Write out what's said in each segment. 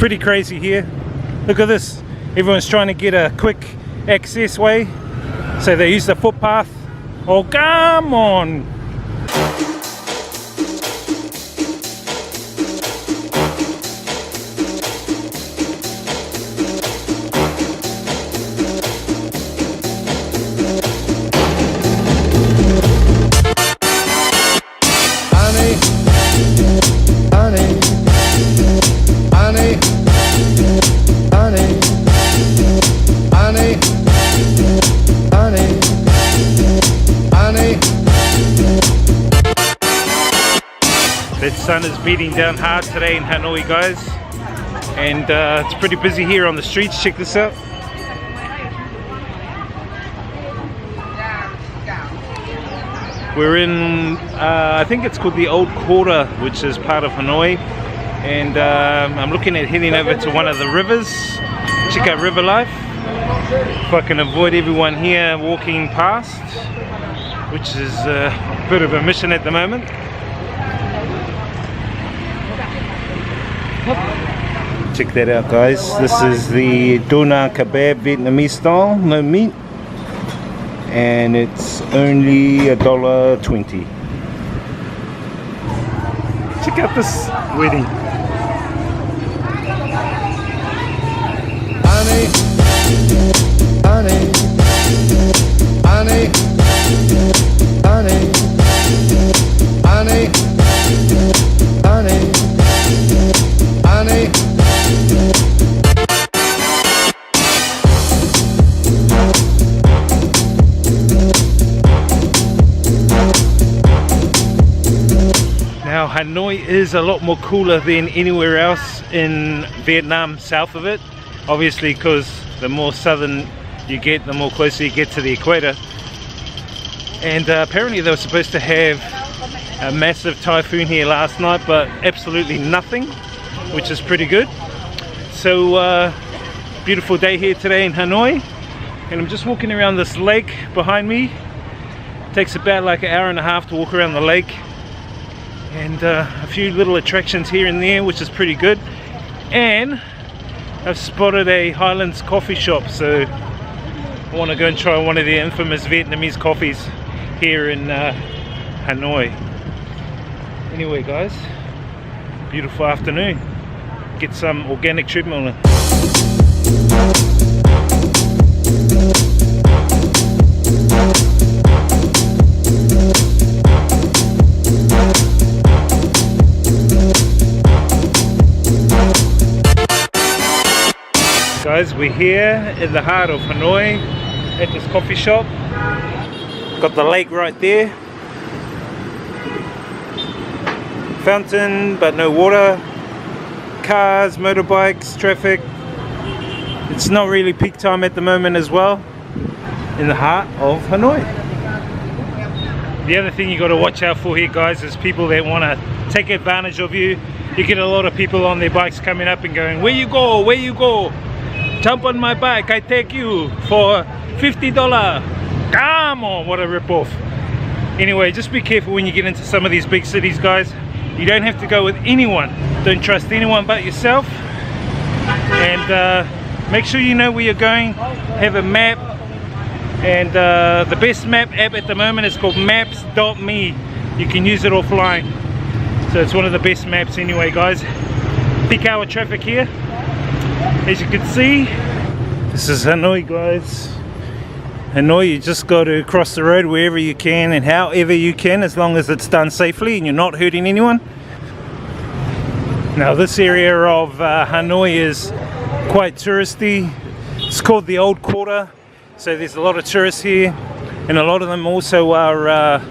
pretty crazy here. Look at this. Everyone's trying to get a quick access way, so they use the footpath. Oh, come on! The sun is beating down hard today in Hanoi, guys, and it's pretty busy here on the streets. Check this out. We're in, I think it's called the Old Quarter, which is part of Hanoi, and I'm looking at heading over to one of the rivers, check out river life, if I can avoid everyone here walking past, which is a bit of a mission at the moment. Check that out, guys. This is the doner kebab Vietnamese style, no meat, and it's only $1.20. Check out this wedding. Now Hanoi is a lot more cooler than anywhere else in Vietnam south of it, obviously, because the more southern you get, the more closer you get to the equator. And apparently they were supposed to have a massive typhoon here last night, but absolutely nothing, which is pretty good. So beautiful day here today in Hanoi, and I'm just walking around this lake behind me. It takes about like an hour and a half to walk around the lake, and a few little attractions here and there, which is pretty good. And I've spotted a Highlands coffee shop, so I want to go and try one of the infamous Vietnamese coffees here in Hanoi. Anyway, guys, beautiful afternoon. Get some organic treadmill in. Guys, we're here in the heart of Hanoi at this coffee shop. Got the lake right there. Fountain, but no water. Cars, motorbikes, traffic. It's not really peak time at the moment as well, in the heart of Hanoi. The other thing you got to watch out for here, guys, is people that want to take advantage of you. You get a lot of people on their bikes coming up and going, where you go, where you go? Jump on my bike, I take you for $50. Come on, what a rip-off. Anyway, just be careful when you get into some of these big cities, guys. You don't have to go with anyone. Don't trust anyone but yourself. And make sure you know where you're going. Have a map. And the best map app at the moment is called maps.me. You can use it offline. So it's one of the best maps anyway, guys. Peak hour traffic here. As you can see, this is Hanoi, guys. Hanoi, you just got to cross the road wherever you can and however you can, as long as it's done safely and you're not hurting anyone. Now this area of Hanoi is quite touristy. It's called the Old Quarter, so there's a lot of tourists here, and a lot of them also are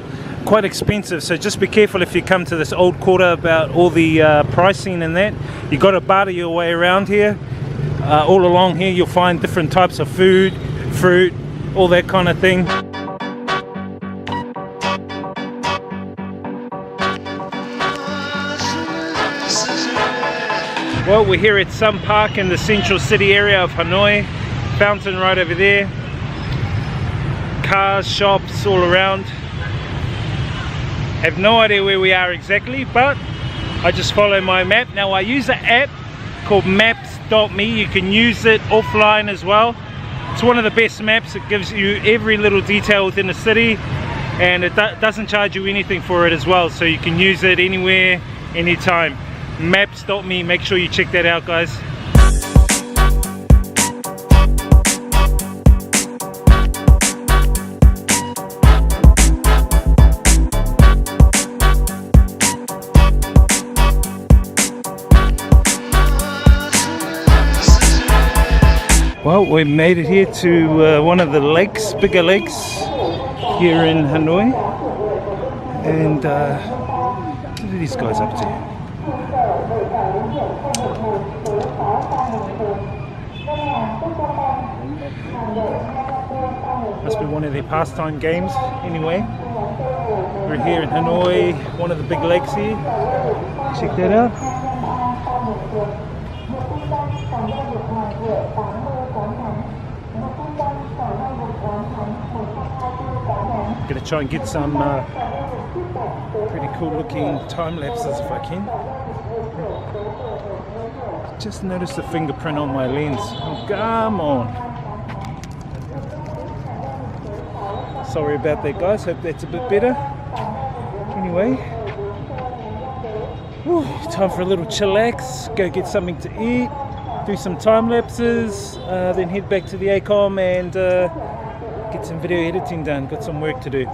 quite expensive, so just be careful if you come to this Old Quarter about all the pricing and that. You got to barter your way around here. All along here you'll find different types of food, fruit, all that kind of thing. Well, we're here at some park in the central city area of Hanoi. Fountain right over there. Cars, shops all around. Have no idea where we are exactly, but I just follow my map. Now I use the app called maps.me. You can use it offline as well. It's one of the best maps. It gives you every little detail within the city, and it doesn't charge you anything for it as well, so you can use it anywhere, anytime. Maps.me, make sure you check that out, guys. Well, we made it here to one of the lakes, bigger lakes here in Hanoi, and what are these guys up to? Must be one of their pastime games anyway. We're here in Hanoi, one of the big lakes here. Check that out. I'm gonna try and get some pretty cool looking time lapses if I can. Just noticed the fingerprint on my lens. Oh, come on. Sorry about that, guys. Hope that's a bit better. Anyway, whew, time for a little chillax. Go get something to eat, do some time lapses, then head back to the ACOM and get some video editing done. Got some work to do.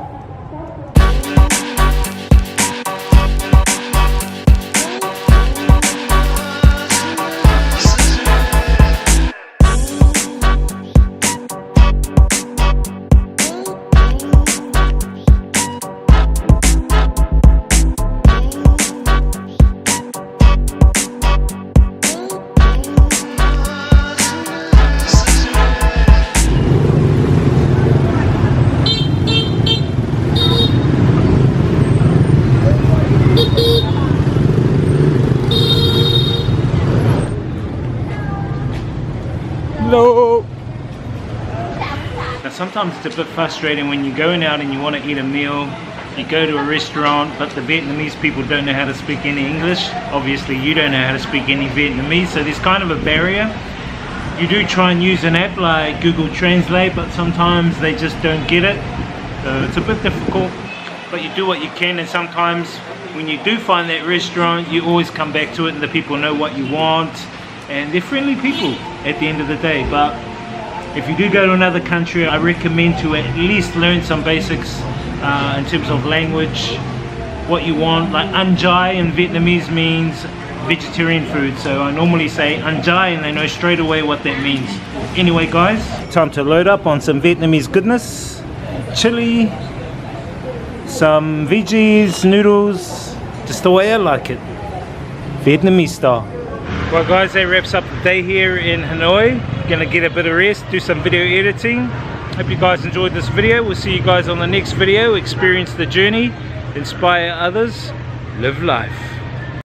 Hello. Now sometimes it's a bit frustrating when you're going out and you want to eat a meal, you go to a restaurant, but the Vietnamese people don't know how to speak any English. Obviously you don't know how to speak any Vietnamese, so there's kind of a barrier. You do try and use an app like Google Translate, but sometimes they just don't get it, so it's a bit difficult, but you do what you can. And sometimes when you do find that restaurant, you always come back to it and the people know what you want, and they're friendly people at the end of the day. But if you do go to another country, I recommend to at least learn some basics in terms of language, what you want. Like ăn chay in Vietnamese means vegetarian food, so I normally say ăn chay and they know straight away what that means. Anyway guys, time to load up on some Vietnamese goodness. Chili, some veggies, noodles, just the way I like it, Vietnamese style. Well guys, that wraps up the day here in Hanoi. Gonna get a bit of rest, do some video editing. Hope you guys enjoyed this video. We'll see you guys on the next video. Experience the journey, inspire others, live life.